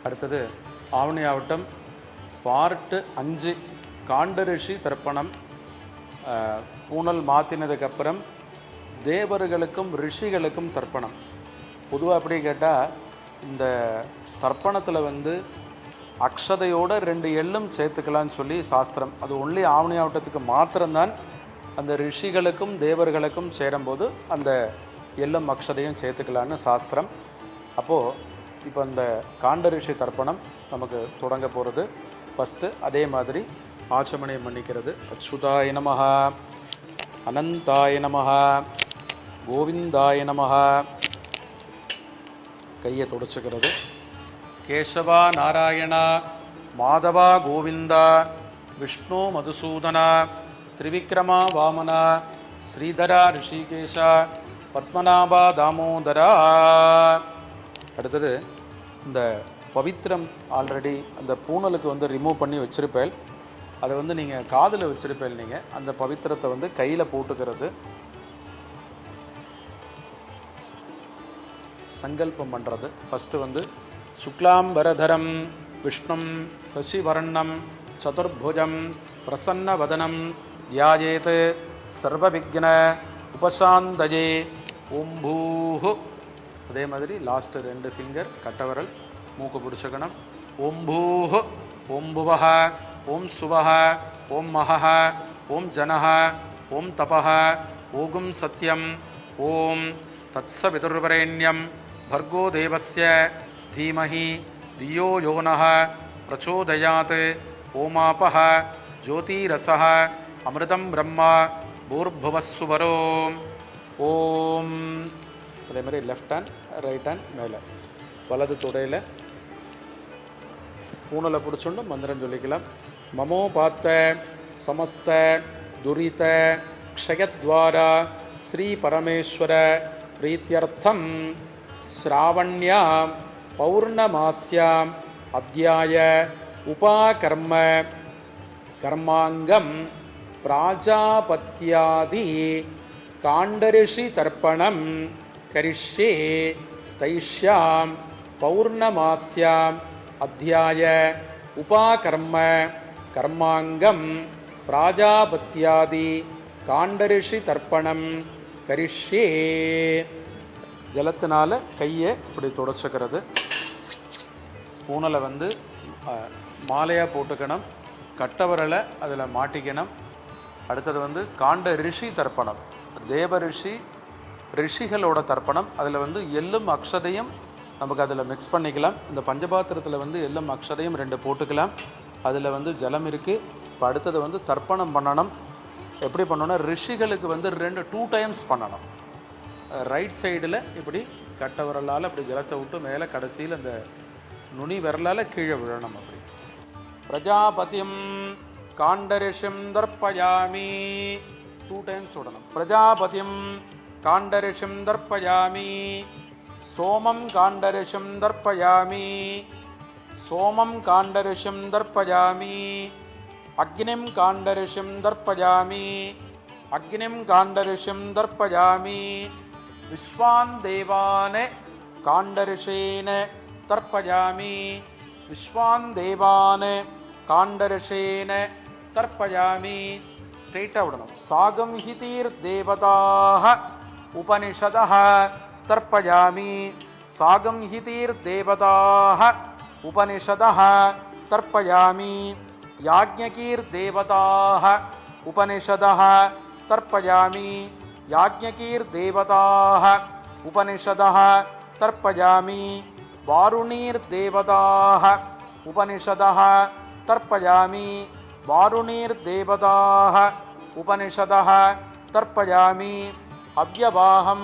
அடுத்தது ஆவணி ஆவட்டம் பார்ட்டு 5 காண்டரிஷி தர்ப்பணம். பூனல் மாற்றினதுக்கப்புறம் தேவர்களுக்கும் ரிஷிகளுக்கும் தர்ப்பணம். பொதுவாக அப்படி கேட்டால் இந்த தர்ப்பணத்தில் அக்ஷதையோடு 2 எள்ளும் சேர்த்துக்கலான்னு சொல்லி சாஸ்திரம். அது ஒன்லி ஆவணி ஆவட்டத்துக்கு மாத்திரம்தான் அந்த ரிஷிகளுக்கும் தேவர்களுக்கும் சேரும்போது அந்த எள்ளும் அக்ஷதையும் சேர்த்துக்கலான்னு சாஸ்திரம். அப்போது இப்போ அந்த காண்டரிஷி தர்ப்பணம் நமக்கு தொடங்க போகிறது. ஃபஸ்ட்டு அதே மாதிரி ஆச்சமணியம் பண்ணிக்கிறது. அச்சுதாய நமஹ, அனந்தாய நமஹ, கோவிந்தாய நமஹ. கையை தொடச்சுக்கிறது. கேசவா நாராயணா, மாதவா கோவிந்தா, விஷ்ணு மதுசூதனா, திரிவிக்ரமா வாமனா, ஸ்ரீதரா ரிஷிகேஷா, பத்மநாபா தாமோதரா. அடுத்தது இந்த பவித்திரம் ஆல்ரெடி அந்த பூனலுக்கு ரிமூவ் பண்ணி வச்சுருப்பேன். அதை நீங்கள் காதில் வச்சுருப்பேன். நீங்கள் அந்த பவித்திரத்தை கையில் போட்டுக்கிறது, சங்கல்பம் பண்ணுறது. ஃபஸ்ட்டு சுக்லாம்பரதரம் விஷ்ணும் சசிவர்ணம் சதுர்புஜம் பிரசன்னவதனம் தியாயேத் சர்வவிக்ன உபசாந்தயே ஓம் பூஹு. அதே மாதிரி லாஸ்ட்டு 2 ஃபிங்கர் கட்டவரல் மூக்கு பிடிச்சுக்கணும். ஓம் பூஹு, ஓம் புவஹ, ஓம் சுவஹ, ஓம் மஹஹ, ஓம் ஜனஹ, ஓம் தபஹ, ஓகும் சத்யம், ஓம் தத்சவிதுர்வரேண்யம் भर्गो देवस्य धीमहि धियो यो नः प्रचोदयात् ओमापः ज्योतिरसः अमृतं ब्रह्म भूर्भुवस्सुवरो ओम. அதே மாதிரி லெஃப்ட் ஹேண்ட் ரைட் ஹேண்ட் மேலே வலது தொடையில் பூனலை பிடிச்சுண்டு மந்திரம் சொல்லிக்கலாம். மமோபாத்த சமஸ்த துரித க்ஷயத்வாரா ஸ்ரீ பரமேஸ்வர பிரீத்யர்த்தம் श्रावण्यां पौर्णमास्याम् अध्याय उपाकर्म कर्मांगम प्राजापत्यादि कांडऋषि तर्पणं करिष्ये तैष्यां पौर्णमास्याम् अध्याय उपाकर्म कर्मांगम प्राजापत्यादि कांडऋषि तर्पणं करिष्ये. ஜலத்தினால கையை இப்படி தொடச்சுக்கிறது. பூனலை மாலையாக போட்டுக்கணும். கட்டவரலை அதில் மாட்டிக்கணும். அடுத்தது காண்ட ரிஷி தர்ப்பணம், தேவ ரிஷிகளோட தர்ப்பணம். அதில் எள்ளும் அக்ஷதையும் நமக்கு அதில் மிக்ஸ் பண்ணிக்கலாம். இந்த பஞ்சபாத்திரத்தில் எள்ளும் அக்ஷதையும் 2 போட்டுக்கலாம். அதில் ஜலம் இருக்குது. இப்போ அடுத்தது தர்ப்பணம் பண்ணணும். எப்படி பண்ணணும்னா ரிஷிகளுக்கு 2 டைம்ஸ் பண்ணணும். ரைட் சைடில் இப்படி கட்ட விரலால் அப்படி ஜலத்தை விட்டு மேலே கடைசியில் அந்த நுனி விரலால் கீழே விழணும். அப்படி பிரஜாபதிம் காண்டரிஷம் தர்ப்பயாமி 2 டைம்ஸ் விடணும். பிரஜாபதிம் காண்டரிஷம் தர்ப்பயாமி, சோமம் காண்டரிஷம் தர்ப்பயாமி, சோமம் காண்டரிஷம் தர்ப்பயாமி, அக்னிம் காண்டரிஷம் தர்ப்பயாமி, அக்னிம் காண்டரிஷம் தர்ப்பயாமி, விஸ்வான் தேவான காண்டரிஷேன தர்ப்பயாமி, விஸ்வான் தேவான காண்டரிஷேன தர்ப்பயாமி. ஸ்ட்ரெயிட்டாக விடணும். சாகம் ஹிதீர் தேவதாக உபனிஷதः தர்ப்பயாமி, சாகம் ஹிதீர் தேவதாக உபனிஷதः தர்ப்பயாமி, யாஜ்ஞகீர் தேவதாக उपनिषदः तर्पयामि, याज्ञकीर देवताः उपनिषदः तर्पयामि, वारुणीर देवताः उपनिषदः तर्पयामि, वारुणीर देवताः उपनिषदः तर्पयामि, अव्यवाहं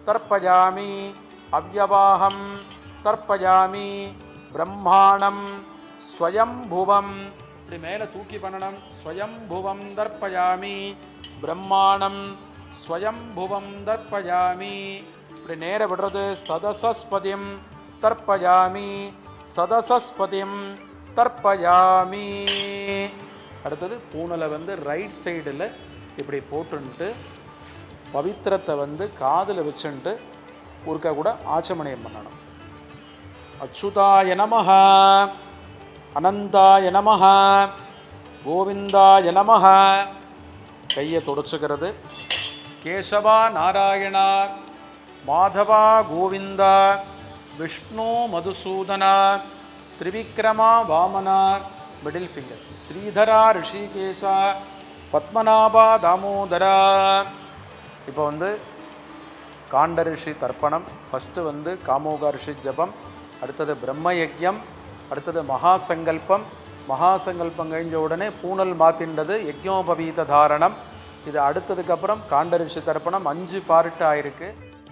तर्पयामि, अव्यवाहं तर्पयामि, ब्रह्माणं स्वयंभुवं மேலே தூக்கி பண்ணணும். ஸ்வயம்புவம் தர்ப்பயாமி, பிரம்மாணம் ஸ்வயம்புவம் தர்ப்பயாமி. இப்படி நேர விடுறது. சதசஸ்பதிம் தர்ப்பயாமி, சதசஸ்பதிம் தர்ப்பயாமி. அடுத்தது பூனலை ரைட் சைடில் இப்படி போட்டுன்ட்டு பவித்திரத்தை காதில் வச்சுட்டு ஒருக்கா கூட ஆச்சமணியம் பண்ணணும். அச்சுதாய நமஹ, அனந்தாய நமஹ, கோவிந்தாய நமஹ. கையை தொடச்சுக்கிறது. கேசவா நாராயணா, மாதவா கோவிந்தா, விஷ்ணு மதுசூதனா, திரிவிக்ரமா வாமனா, மிடில் ஃபிங்கர், ஸ்ரீதரா ரிஷிகேஷா, பத்மநாபா தாமோதரா. இப்போ வந்து காண்ட ரிஷி தர்ப்பணம், ஃபஸ்ட்டு வந்து காமோக ரிஷி ஜபம், அடுத்தது பிரம்ம யஜ்யம், அடுத்தது மகாசங்கல்பம். மகாசங்கல்பம் கழிஞ்ச உடனே பூனல் மாத்தின்றது யஜ்ஞோபவீத தாரணம். இது அடுத்ததுக்கப்புறம் காண்ட ரிஷி தர்ப்பணம் 5 பார்ட் ஆயிருக்கு.